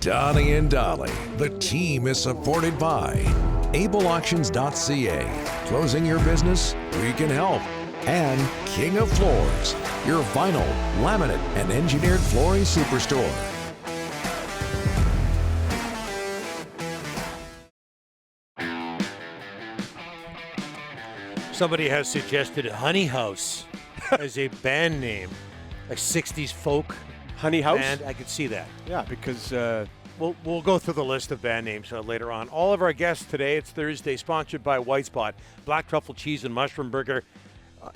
Donnie and Dolly. The team is supported by ableauctions.ca. Closing your business? We can help. And King of Floors, your vinyl, laminate, and engineered flooring superstore. Somebody has suggested Honey House as a band name, a 60s folk Honey House? band. I could see that. Yeah, because We'll go through the list of band names later on. All of our guests today, it's Thursday, sponsored by White Spot. Black truffle cheese and mushroom burger.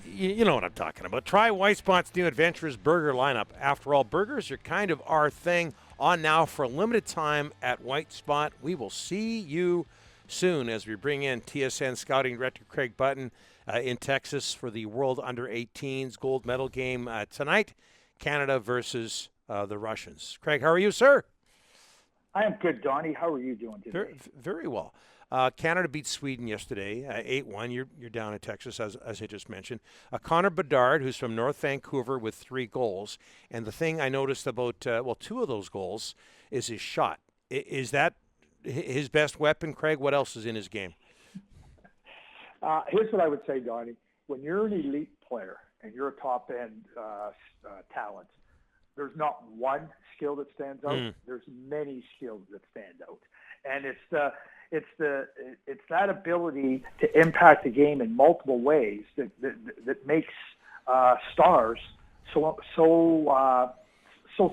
You know what I'm talking about. Try White Spot's new adventurous burger lineup. After all, burgers are kind of our thing. On now for a limited time at White Spot. We will see you soon as we bring in TSN Scouting Director Craig Button in Texas for the World Under-18s gold medal game tonight. Canada versus the Russians. Craig, how are you, sir? I am good, Donnie. How are you doing today? Very, very well. Canada beat Sweden yesterday, 8-1. You're down in Texas, as I just mentioned. Connor Bedard, who's from North Vancouver, with 3 goals. And the thing I noticed about, 2 of those goals is his shot. Is that his best weapon, Craig? What else is in his game? Here's what I would say, Donnie. When you're an elite player and you're a top-end talent, there's not one skill that stands out. There's many skills that stand out. And it's that ability to impact the game in multiple ways that makes stars so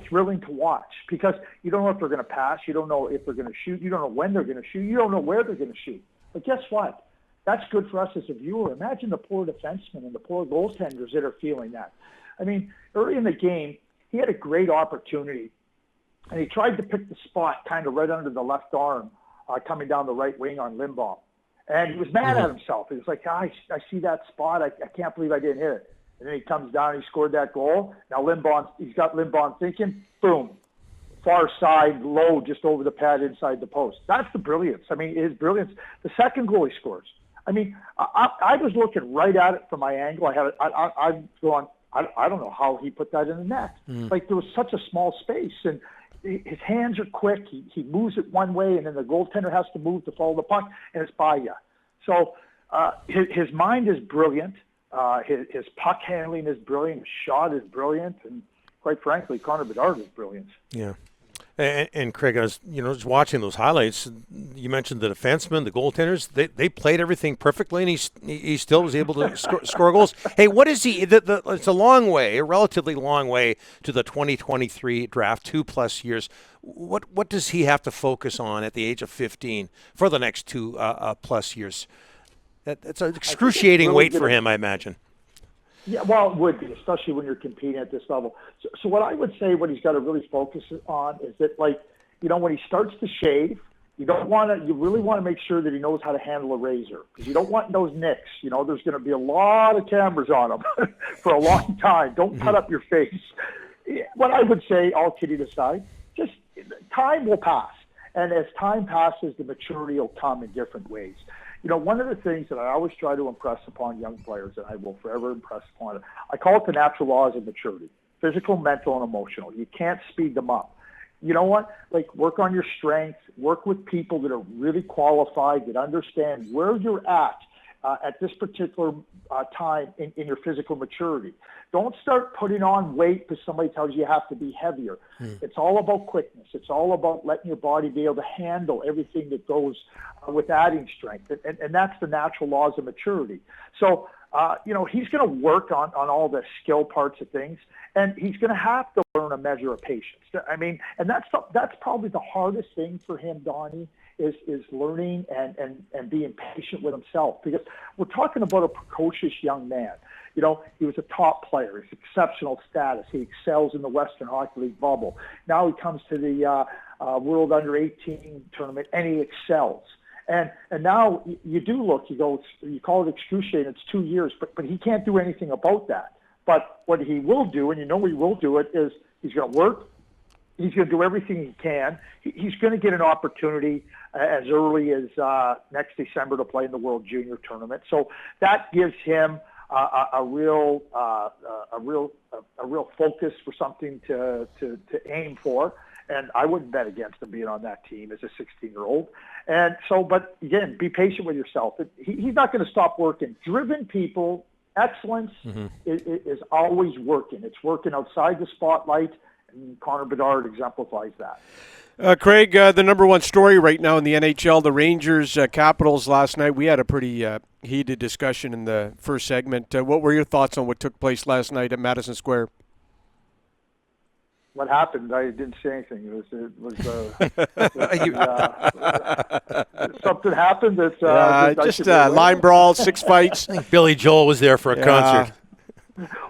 thrilling to watch, because you don't know if they're going to pass, you don't know if they're going to shoot, you don't know when they're going to shoot, you don't know where they're going to shoot. But guess what? That's good for us as a viewer. Imagine the poor defensemen and the poor goaltenders that are feeling that. I mean, early in the game, he had a great opportunity, and he tried to pick the spot kind of right under the left arm, coming down the right wing on Limbaugh. And he was mad at himself. He was like, I see that spot. I can't believe I didn't hit it. And then he comes down and he scored that goal. Now he's got Limbaugh thinking, boom, far side, low, just over the pad inside the post. That's the brilliance. I mean, his brilliance. The second goal he scores. I mean, I was looking right at it from my angle. I'm going, I don't know how he put that in the net. Like, there was such a small space, and his hands are quick. He moves it one way, and then the goaltender has to move to follow the puck, and it's by you. So his mind is brilliant. His puck handling is brilliant. His shot is brilliant, and quite frankly, Connor Bedard is brilliant. Yeah. And Craig, I was just watching those highlights. You mentioned the defensemen, the goaltenders. They played everything perfectly, and he still was able to score goals. Hey, what is he? It's a long way, a relatively long way to the 2023 draft, 2+ years. What does he have to focus on at the age of 15 for the next 2+ years? That's an excruciating weight for him, I imagine. Yeah, well, it would be, especially when you're competing at this level. So what I would say, what he's got to really focus on is that, when he starts to shave, you really want to make sure that he knows how to handle a razor, because you don't want those nicks. There's going to be a lot of cameras on him for a long time. Don't cut up your face. What I would say, all kidding aside, just time will pass. And as time passes, the maturity will come in different ways. One of the things that I always try to impress upon young players, and I will forever impress upon it, I call it the natural laws of maturity: physical, mental, and emotional. You can't speed them up. You know what? Work on your strengths, work with people that are really qualified, that understand where you're at this particular time in your physical maturity. Don't start putting on weight because somebody tells you have to be heavier. It's all about quickness. It's all about letting your body be able to handle everything that goes with adding strength. And that's the natural laws of maturity. So, he's going to work on all the skill parts of things, and he's going to have to learn a measure of patience. I mean, and that's probably the hardest thing for him, Donnie, is learning and being patient with himself, because we're talking about a precocious young man. He was a top player. He's exceptional status. He excels in the Western Hockey League bubble. Now he comes to the World Under-18 tournament, and he excels. And now you do look, you call it excruciating, it's 2 years, but he can't do anything about that. But what he will do, and he will do it, is he's going to work. He's going to do everything he can. He's going to get an opportunity as early as next December to play in the World Junior Tournament. So that gives him a real focus for something to aim for. and I wouldn't bet against him being on that team as a 16-year-old. And so, but again, be patient with yourself. He's not going to stop working. Driven people, excellence is always working. It's working outside the spotlight, and Connor Bedard exemplifies that. Craig, the number one story right now in the NHL, the Rangers Capitals last night. We had a pretty heated discussion in the first segment. What were your thoughts on what took place last night at Madison Square? What happened? I didn't say anything. Something happened that just line brawl, 6 fights. I think Billy Joel was there for a concert.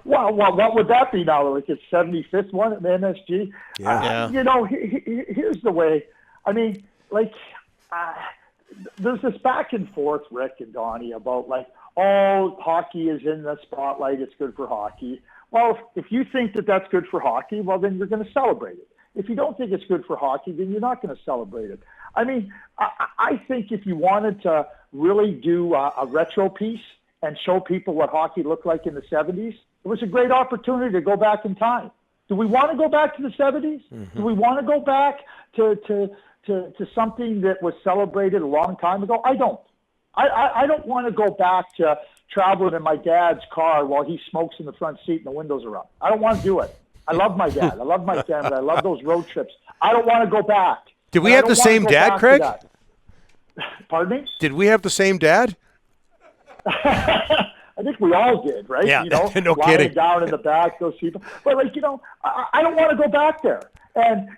Well, what would that be now? Like his 75th one at MSG? Yeah. Here's the way. I mean, there's this back and forth, Rick and Donnie, about hockey is in the spotlight. It's good for hockey. Well, if you think that that's good for hockey, well, then you're going to celebrate it. If you don't think it's good for hockey, then you're not going to celebrate it. I mean, I think if you wanted to really do a retro piece and show people what hockey looked like in the 70s, it was a great opportunity to go back in time. Do we want to go back to the 70s? Mm-hmm. Do we want to go back to something that was celebrated a long time ago? I don't. I don't want to go back to traveling in my dad's car while he smokes in the front seat and the windows are up. I don't want to do it. I love my dad. I love my family. I love those road trips. I don't want to go back. Did we have the same dad, Craig? Pardon me? Did we have the same dad? I think we all did, right? Yeah, no lying kidding. Down in the back, those people. But I don't want to go back there. And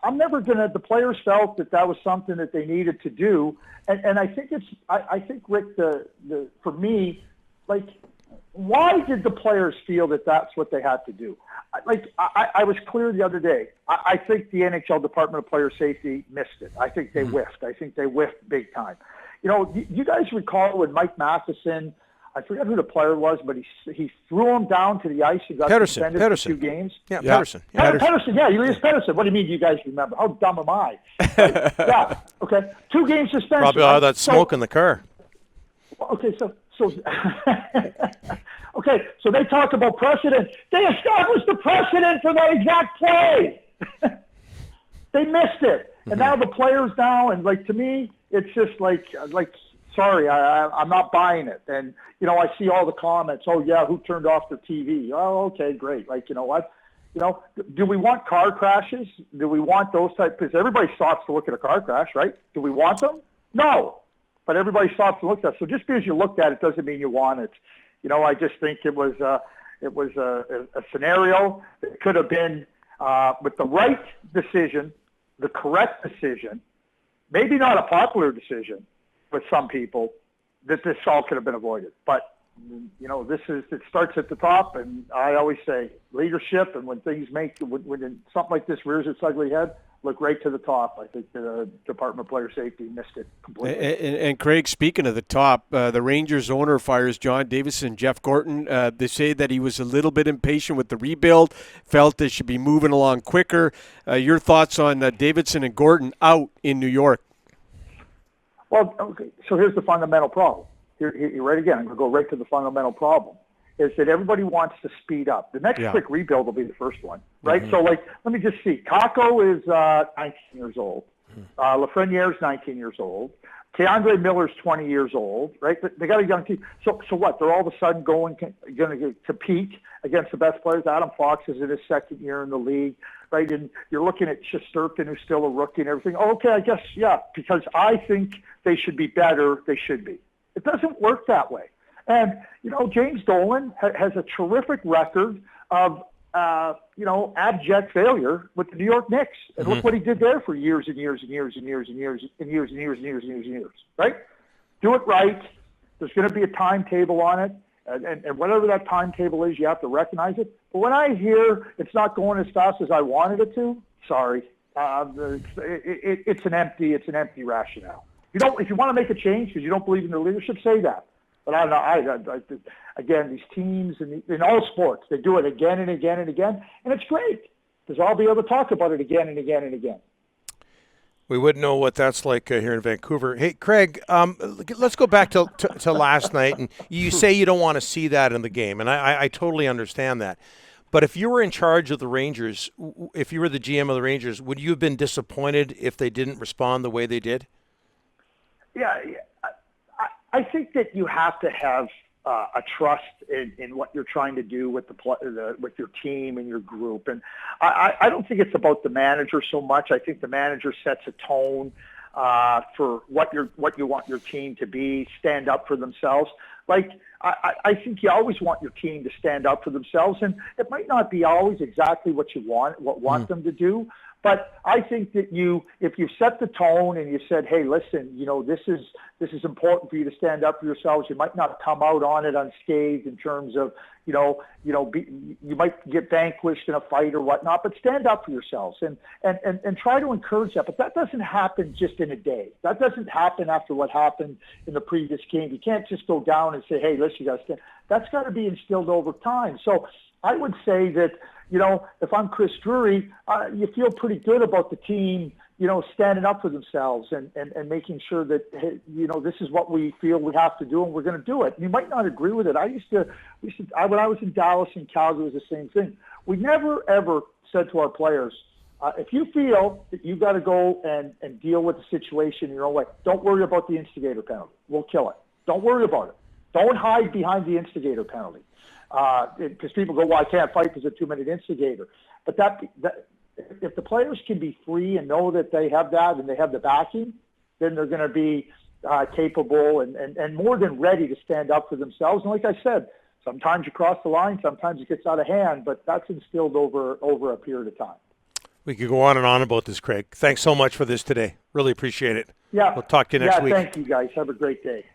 I'm never gonna. The players felt that was something that they needed to do, and I think I think Rick, for me, why did the players feel that that's what they had to do? I was clear the other day. I think the NHL Department of Player Safety missed it. I think they whiffed. I think they whiffed big time. You guys recall when Mike Matheson, I forget who the player was, but he threw him down to the ice and got suspended for 2 games. Yeah, Pedersen. Pedersen, Elias Pedersen. What do you mean you guys remember? How dumb am I? Yeah, okay. 2 game suspension. Probably all that smoke in the car. Okay, so okay, so they talk about precedent. They established the precedent for that exact play. They missed it. And now the players now, and to me, it's just sorry, I'm not buying it. And, I see all the comments, oh, yeah, who turned off their TV? Oh, okay, great. You know what? Do we want car crashes? Do we want those types? Because everybody stops to look at a car crash, right? Do we want them? No. But everybody stops to look at it. So just because you looked at it doesn't mean you want it. I just think it was a scenario that could have been with the right decision, the correct decision, maybe not a popular decision with some people, that this all could have been avoided. But, it starts at the top, and I always say leadership, and when things when something like this rears its ugly head, look right to the top. I think the Department of Player Safety missed it completely. And Craig, speaking of the top, the Rangers owner fires John Davidson, Jeff Gorton. They say that he was a little bit impatient with the rebuild, felt they should be moving along quicker. Your thoughts on Davidson and Gorton out in New York? Well, okay, so here's the fundamental problem. You're right again. I'm going to go right to the fundamental problem, is that everybody wants to speed up. The next quick rebuild will be the first one, right? Mm-hmm. So, let me just see. Kako is 19 years old. Lafreniere's 19 years old. Keandre Miller's 20 years old, right? They got a young team. So what? They're all of a sudden going to compete against the best players. Adam Fox is in his second year in the league, right? And you're looking at Shesterkin, who's still a rookie and everything. Oh, okay, I guess, yeah, because I think they should be better. They should be. It doesn't work that way. And, James Dolan has a terrific record of, abject failure with the New York Knicks. And look what he did there for years and years and years and years and years and years and years and years and years and years, right? Do it right. There's going to be a timetable on it. And whatever that timetable is, you have to recognize it. But when I hear it's not going as fast as I wanted it to, sorry. It's an empty rationale. If you want to make a change because you don't believe in the leadership, say that. But I don't know. Again, these teams in all sports, they do it again and again and again, and it's great because I'll be able to talk about it again and again and again. We wouldn't know what that's like here in Vancouver. Hey, Craig, let's go back to last night. And you say you don't want to see that in the game, and I totally understand that. But if you were in charge of the Rangers, if you were the GM of the Rangers, would you have been disappointed if they didn't respond the way they did? Yeah, I think that you have to have a trust in what you're trying to do with with your team and your group. And I don't think it's about the manager so much. I think the manager sets a tone for what you want your team to be, stand up for themselves. Like, I think you always want your team to stand up for themselves, and it might not be always exactly what you want them to do. But I think that if you set the tone and you said, hey, listen, this is important for you to stand up for yourselves. You might not come out on it unscathed in terms of, you might get vanquished in a fight or whatnot, but stand up for yourselves and try to encourage that. But that doesn't happen just in a day. That doesn't happen after what happened in the previous game. You can't just go down and say, hey, listen, you got to stand. That's got to be instilled over time. So I would say that, if I'm Chris Drury, you feel pretty good about the team, standing up for themselves and making sure that, hey, this is what we feel we have to do and we're going to do it. You might not agree with it. When I was in Dallas and Calgary, it was the same thing. We never, ever said to our players, if you feel that you've got to go and deal with the situation in your own way, don't worry about the instigator penalty. We'll kill it. Don't worry about it. Don't hide behind the instigator penalty. Because people go, well, I can't fight because it's a 2-minute instigator. But that if the players can be free and know that they have that and they have the backing, then they're going to be capable and more than ready to stand up for themselves. And like I said, sometimes you cross the line, sometimes it gets out of hand, but that's instilled over a period of time. We could go on and on about this, Craig. Thanks so much for this today. Really appreciate it. Yeah. We'll talk to you next week. Thank you, guys. Have a great day.